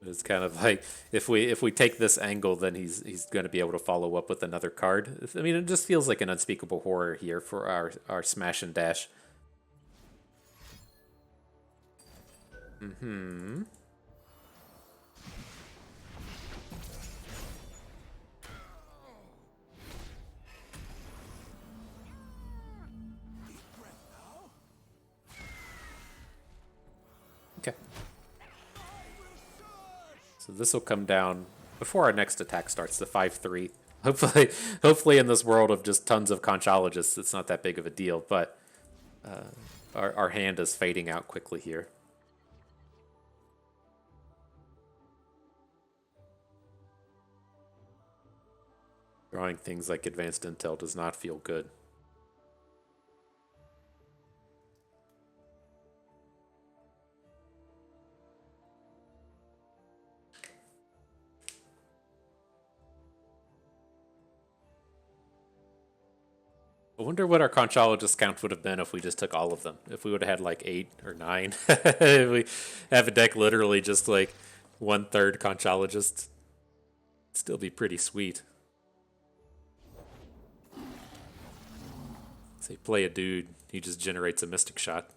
It's kind of like if we take this angle, then he's going to be able to follow up with another card. I mean, it just feels like an unspeakable horror here for our smash and dash. Okay. So this will come down before our next attack starts, the 5-3. Hopefully in this world of just tons of conchologists, it's not that big of a deal, but our hand is fading out quickly here. Drawing things like advanced intel does not feel good. I wonder what our conchologist count would have been if we just took all of them. If we would have had like 8 or 9. If we have a deck literally just like 1/3 conchologists. Still be pretty sweet. Say play a dude, he just generates a mystic shot.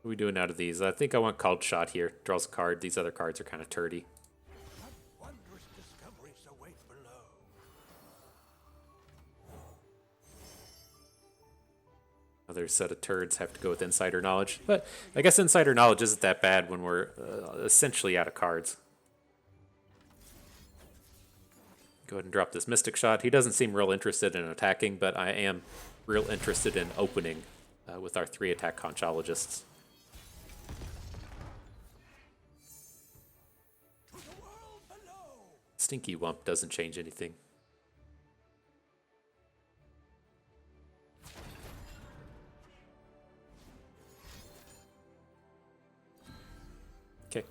What are we doing out of these? I think I want called shot here. Draws a card. These other cards are kind of turdy. Wondrous discoveries await below. Another set of turds have to go with insider knowledge. But I guess insider knowledge isn't that bad when we're essentially out of cards. Go ahead and drop this mystic shot. He doesn't seem real interested in attacking, but I am real interested in opening with our 3 attack conchologists. Stinky Wump doesn't change anything. Okay.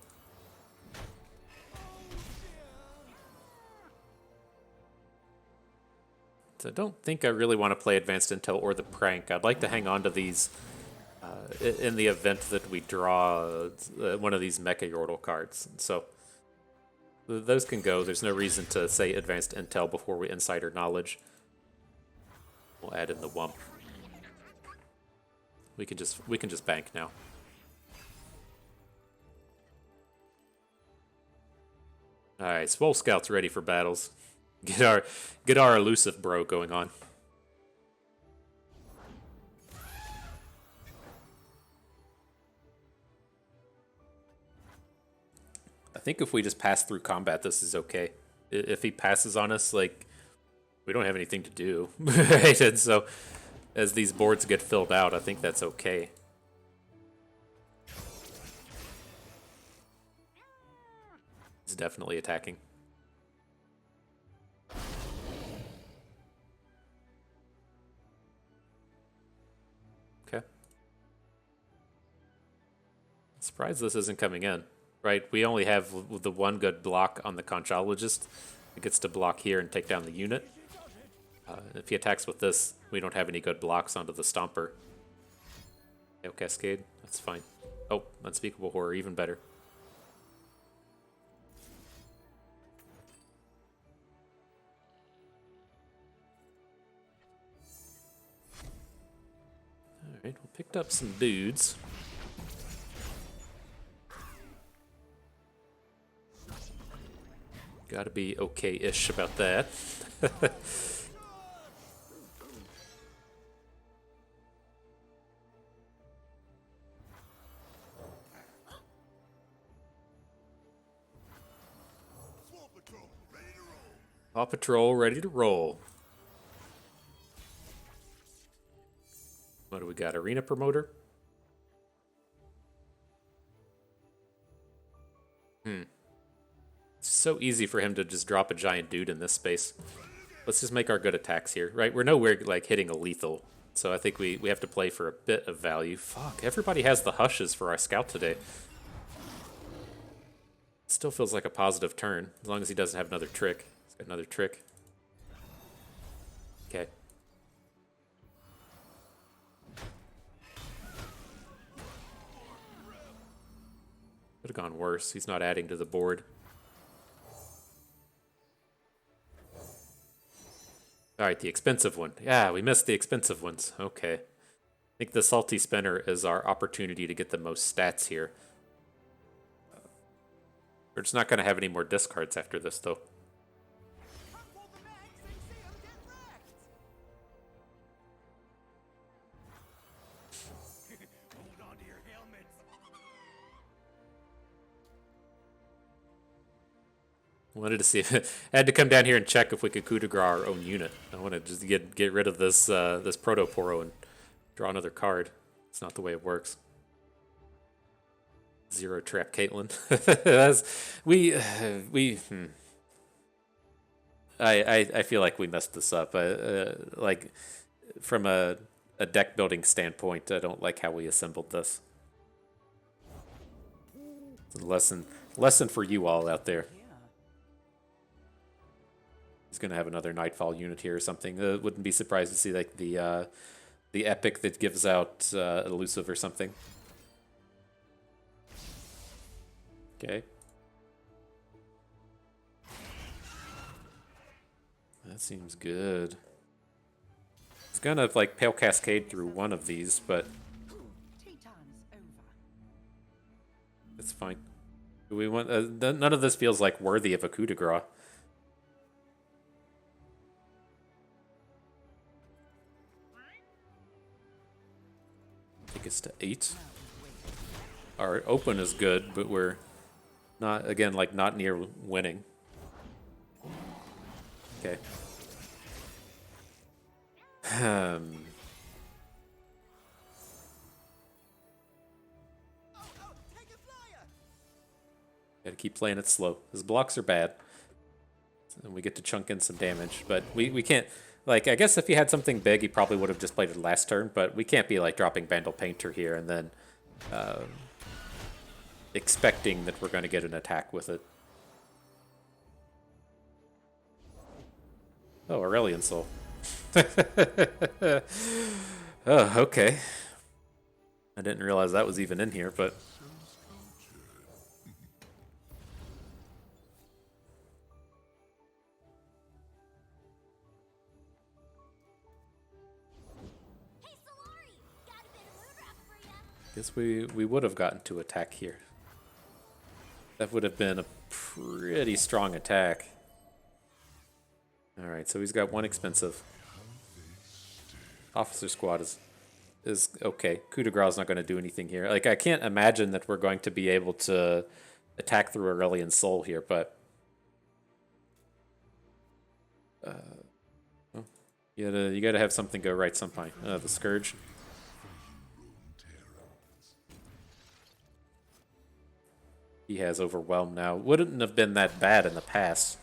So I don't think I really want to play Advanced Intel or the Prank. I'd like to hang on to these in the event that we draw one of these Mecha-Yordle cards. So those can go. There's no reason to say Advanced Intel before we Insider Knowledge. We'll add in the Wump. We can just bank now. All right, Swole Scout's ready for battles. Get our elusive bro going on. I think if we just pass through combat, this is okay. If he passes on us, like, we don't have anything to do, right? And so, as these boards get filled out, I think that's okay. He's definitely attacking. Okay. Surprised this isn't coming in. Right, we only have the one good block on the conchologist. It gets to block here and take down the unit. If he attacks with this, we don't have any good blocks onto the Stomper. No Cascade, that's fine. Oh, Unspeakable Horror, even better. Alright, we picked up some dudes. Gotta be okay-ish about that. Paw Patrol ready to roll. got Arena Promoter. It's so easy for him to just drop a giant dude in this space. Let's just make our good attacks here, right? We're nowhere like hitting a lethal, so I think we have to play for a bit of value. Fuck, everybody has the hushes for our scout today. It still feels like a positive turn, as long as he doesn't have another trick. He's got another trick. Okay. Could have gone worse. He's not adding to the board. Alright, the expensive one. Yeah, we missed the expensive ones. Okay. I think the Salty Spinner is our opportunity to get the most stats here. We're just not going to have any more discards after this, though. Come pull the mags and see 'em get wrecked. Hold on to your helmets. Wanted to see. I had to come down here and check if we could coup de grace our own unit. I want to just get rid of this this Proto Poro and draw another card. It's not the way it works. Zero trap Caitlyn. I feel like we messed this up. Like from a deck building standpoint, I don't like how we assembled this. It's a lesson for you all out there. He's gonna have another Nightfall unit here or something. Wouldn't be surprised to see like the epic that gives out elusive or something. Okay. That seems good. It's gonna like Pale Cascade through one of these, but it's fine. Do we want? None of this feels like worthy of a coup de grace. Take us to 8. Our open is good, but we're not, again, like not near winning. Okay. Gotta keep playing it slow. His blocks are bad. And we get to chunk in some damage, but we can't. Like, I guess if he had something big, he probably would have just played it last turn, but we can't be, like, dropping Vandal Painter here and then expecting that we're going to get an attack with it. Oh, Aurelion Soul. Oh, okay. I didn't realize that was even in here, but... Guess we would have gotten to attack here. That would have been a pretty strong attack. Alright, so he's got one expensive. Officer Squad is okay. Coup de grace is not going to do anything here. Like, I can't imagine that we're going to be able to attack through Aurelion Soul here, but... you gotta have something go right sometime. The Scourge. He has Overwhelmed now. Wouldn't have been that bad in the past.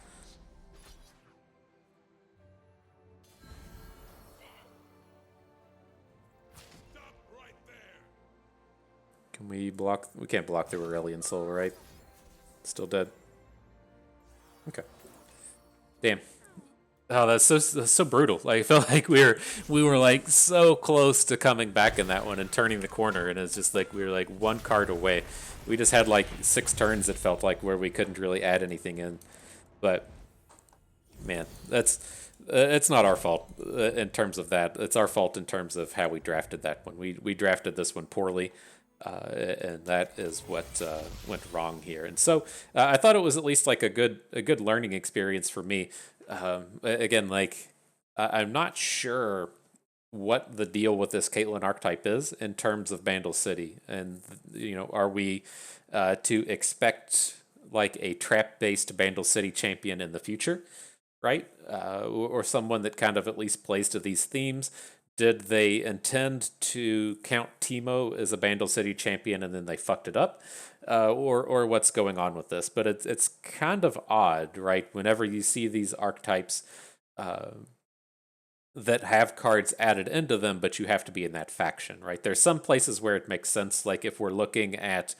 Can we block? We can't block the Aurelion Soul, right? Still dead. Okay. Damn. Oh, that's so brutal. Like, I felt like we were like so close to coming back in that one and turning the corner, and it's just like we were like one card away. We just had like 6 turns, it felt like, where we couldn't really add anything in. But man, it's not our fault in terms of that. It's our fault in terms of how we drafted that one. We drafted this one poorly. And that is what went wrong here. And so I thought it was at least like a good learning experience for me. Again, like I'm not sure what the deal with this Caitlyn archetype is in terms of Bandle City, and are we to expect like a trap-based Bandle City champion in the future, right? Or someone that kind of at least plays to these themes. did they intend to count Teemo as a Bandle City champion and then they fucked it up? Or what's going on with this? But it's kind of odd, right? Whenever you see these archetypes that have cards added into them, but you have to be in that faction, right? There's some places where it makes sense, like if we're looking at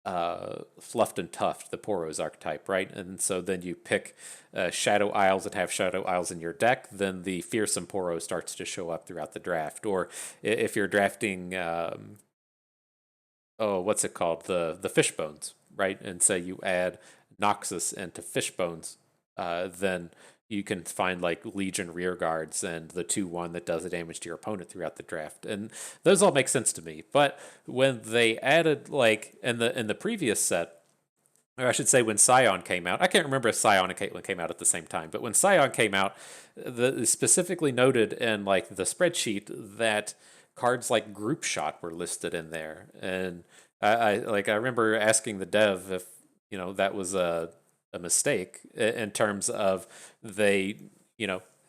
Fluffed and Tuft, the Poros archetype, right? And so then you pick Shadow Isles that have Shadow Isles in your deck, then the Fearsome Poro starts to show up throughout the draft. Or if you're drafting, what's it called? The Fishbones, right? And say you add Noxus into Fishbones, then you can find like Legion Rear Guards and the 2/1 that does the damage to your opponent throughout the draft. And those all make sense to me. But when they added like in the previous set, or I should say when Scion came out, I can't remember if Scion and Caitlyn came out at the same time, but when Scion came out, the specifically noted in like the spreadsheet that cards like Group Shot were listed in there. And I remember asking the dev if that was a mistake in terms of they,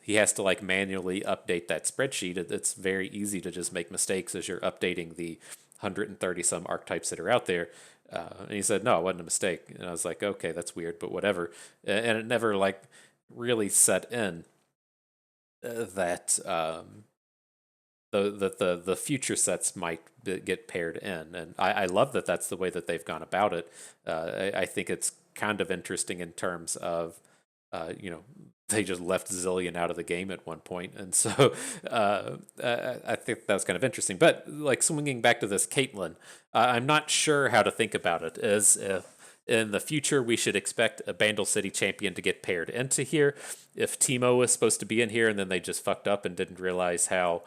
he has to like manually update that spreadsheet. It's very easy to just make mistakes as you're updating the 130 some archetypes that are out there. And he said, no, it wasn't a mistake. And I was like, okay, that's weird, but whatever. And it never like really set in that the future sets might get paired in. And I love that that's the way that they've gone about it. I think it's kind of interesting in terms of, they just left Zillion out of the game at one point. And so I think that was kind of interesting. But like swinging back to this Caitlyn, I'm not sure how to think about it as if in the future we should expect a Bandle City champion to get paired into here. If Teemo was supposed to be in here and then they just fucked up and didn't realize how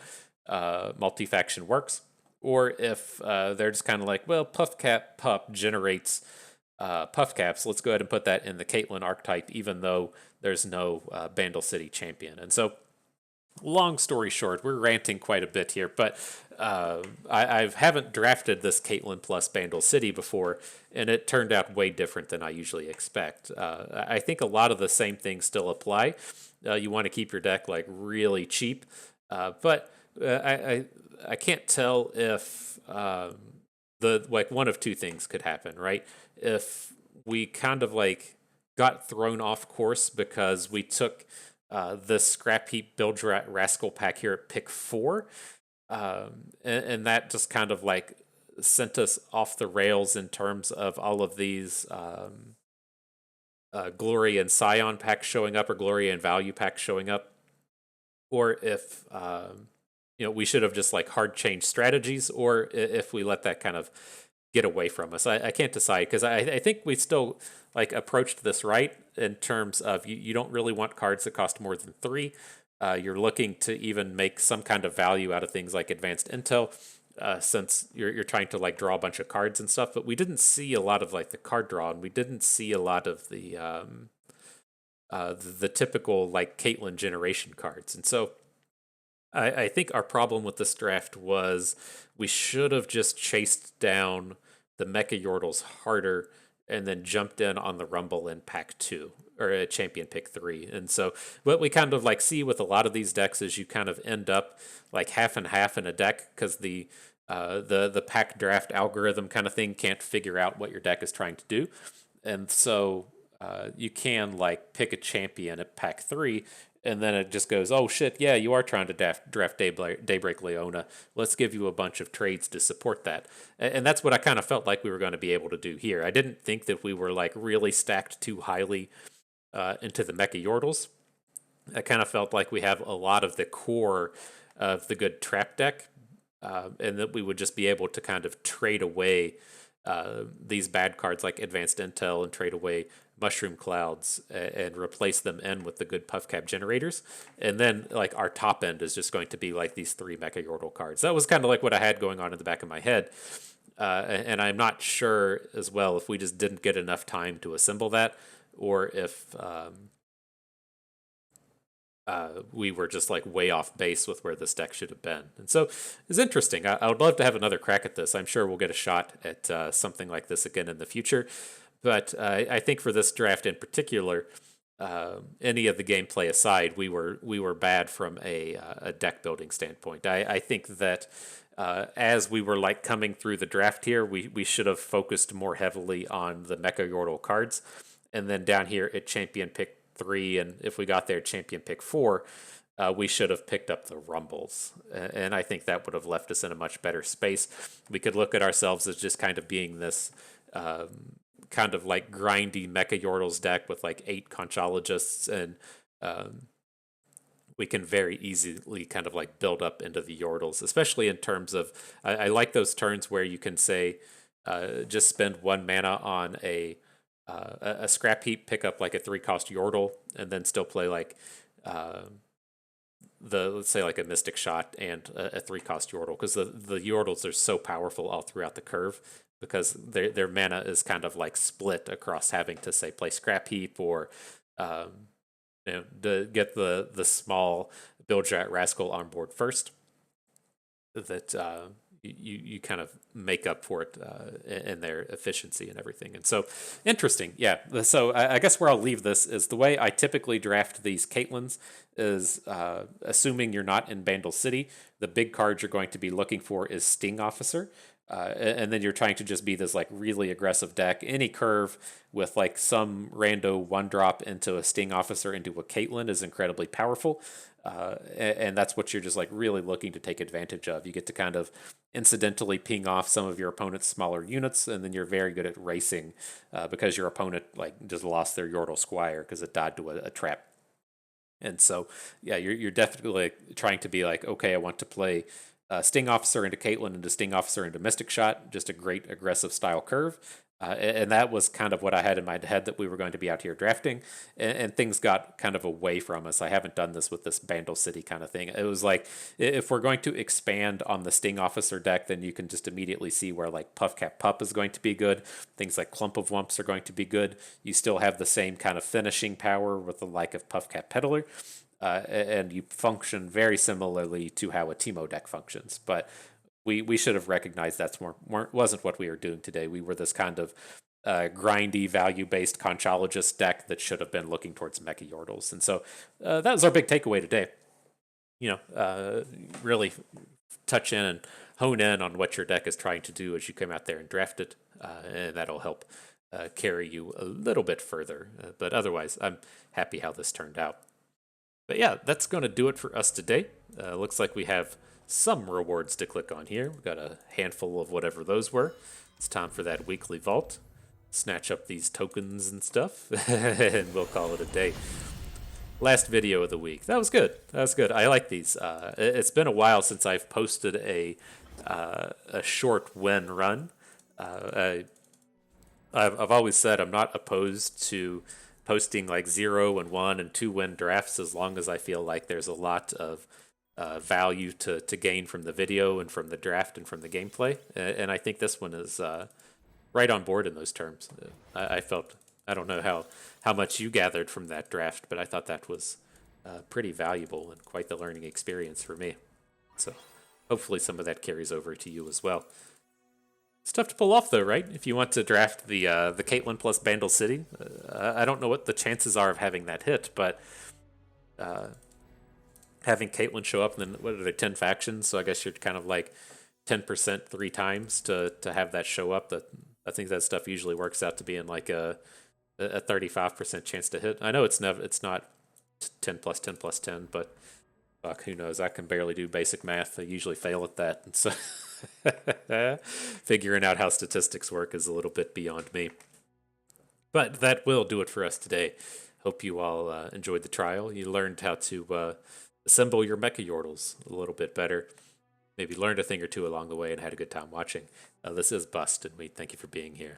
multi-faction works. Or if they're just kind of like, well, Pup generates Puff Caps, let's go ahead and put that in the Caitlyn archetype, even though there's no Bandle City champion. And so, long story short, we're ranting quite a bit here, but I haven't drafted this Caitlyn plus Bandle City before, and it turned out way different than I usually expect. I think a lot of the same things still apply. You want to keep your deck like really cheap, but I can't tell if the like one of two things could happen, right? If we kind of like got thrown off course because we took this scrap heap build rascal pack here at pick 4, and that just kind of like sent us off the rails in terms of all of these Glory and Scion packs showing up or Glory and Value packs showing up, or if we should have just like hard changed strategies, or if we let that kind of get away from us. I can't decide because I think we still like approached this right in terms of you don't really want cards that cost more than 3. You're looking to even make some kind of value out of things like advanced intel, since you're trying to like draw a bunch of cards and stuff. But we didn't see a lot of like the card draw, and we didn't see a lot of the typical like Caitlyn generation cards. And so I think our problem with this draft was we should have just chased down the Mecha-Yordles harder and then jumped in on the Rumble in pack 2 or a champion pick 3. And so what we kind of like see with a lot of these decks is you kind of end up like half and half in a deck because the pack draft algorithm kind of thing can't figure out what your deck is trying to do. And so you can like pick a champion at pack 3 and then it just goes, oh shit, yeah, you are trying to draft Daybreak Leona. Let's give you a bunch of trades to support that. And that's what I kind of felt like we were going to be able to do here. I didn't think that we were like really stacked too highly into the Mecha-Yordles. I kind of felt like we have a lot of the core of the good trap deck, and that we would just be able to kind of trade away these bad cards like Advanced Intel and trade away Mushroom Clouds and replace them in with the good Puff Cap generators. And then like our top end is just going to be like these 3 Mecha-Yordle cards. That was kind of like what I had going on in the back of my head. And I'm not sure as well if we just didn't get enough time to assemble that, or if we were just like way off base with where this deck should have been. And so it's interesting. I would love to have another crack at this. I'm sure we'll get a shot at something like this again in the future. But I think for this draft in particular, any of the gameplay aside, we were bad from a deck building standpoint. I think that as we were like coming through the draft here, we should have focused more heavily on the Mecha-Yordle cards, and then down here at champion pick 3, and if we got there champion pick 4, we should have picked up the Rumbles. And I think that would have left us in a much better space. We could look at ourselves as just kind of being this kind of like grindy Mecha-Yordles deck with like 8 Conchologists, and we can very easily kind of like build up into the Yordles, especially in terms of, I like those turns where you can say, just spend 1 mana on a scrap heap, pick up like a 3-cost Yordle, and then still play like let's say like a Mystic Shot and a 3-cost Yordle, because the Yordles are so powerful all throughout the curve, because their mana is kind of like split across having to say play Scrap Heap or to get the small Bilgerat Rascal on board first, that you kind of make up for it in their efficiency and everything. And so, interesting, yeah. So I guess where I'll leave this is the way I typically draft these Caitlyns is assuming you're not in Bandle City, the big card you're going to be looking for is Sting Officer. And then you're trying to just be this like really aggressive deck. Any curve with like some rando 1-drop into a Sting Officer into a Caitlyn is incredibly powerful. And that's what you're just like really looking to take advantage of. You get to kind of incidentally ping off some of your opponent's smaller units, and then you're very good at racing because your opponent like just lost their Yordle Squire because it died to a trap. And so, yeah, you're definitely trying to be like, okay, I want to play Sting Officer into Caitlyn, into Sting Officer into Mystic Shot, just a great aggressive style curve. And that was kind of what I had in my head that we were going to be out here drafting, and things got kind of away from us. I haven't done this with this Bandle City kind of thing. It was like, if we're going to expand on the Sting Officer deck, then you can just immediately see where like Puffcat Pup is going to be good. Things like Clump of Wumps are going to be good. You still have the same kind of finishing power with the like of Puffcat Peddler. And you function very similarly to how a Teemo deck functions. But we should have recognized that's wasn't what we were doing today. We were this kind of grindy, value-based Conchologist deck that should have been looking towards Mecha-Yordles. And so that was our big takeaway today. Really touch in and hone in on what your deck is trying to do as you come out there and draft it, and that'll help carry you a little bit further. But otherwise, I'm happy how this turned out. But yeah, that's going to do it for us today. Looks like we have some rewards to click on here. We've got a handful of whatever those were. It's time for that weekly vault. Snatch up these tokens and stuff, and we'll call it a day. Last video of the week. That was good. I like these. It's been a while since I've posted a short win run. I've always said I'm not opposed to posting like 0 and 1 and 2 win drafts as long as I feel like there's a lot of value to gain from the video and from the draft and from the gameplay. And I think this one is right on board in those terms. I felt, I don't know how much you gathered from that draft, but I thought that was pretty valuable and quite the learning experience for me. So hopefully some of that carries over to you as well. It's tough to pull off though, right? If you want to draft the Caitlyn plus Bandle City, I don't know what the chances are of having that hit, but having Caitlyn show up, and then what are there, 10 factions? So I guess you're kind of like 10% 3 times to have that show up. That I think that stuff usually works out to be in like a 35% chance to hit. I know it's not 10 plus 10 plus 10, but fuck, who knows? I can barely do basic math. I usually fail at that, and so figuring out how statistics work is a little bit beyond me. But that will do it for us today. Hope you all enjoyed the trial. You learned how to assemble your Mecha-Yordles a little bit better. Maybe learned a thing or two along the way and had a good time watching. This is Bust, and we thank you for being here.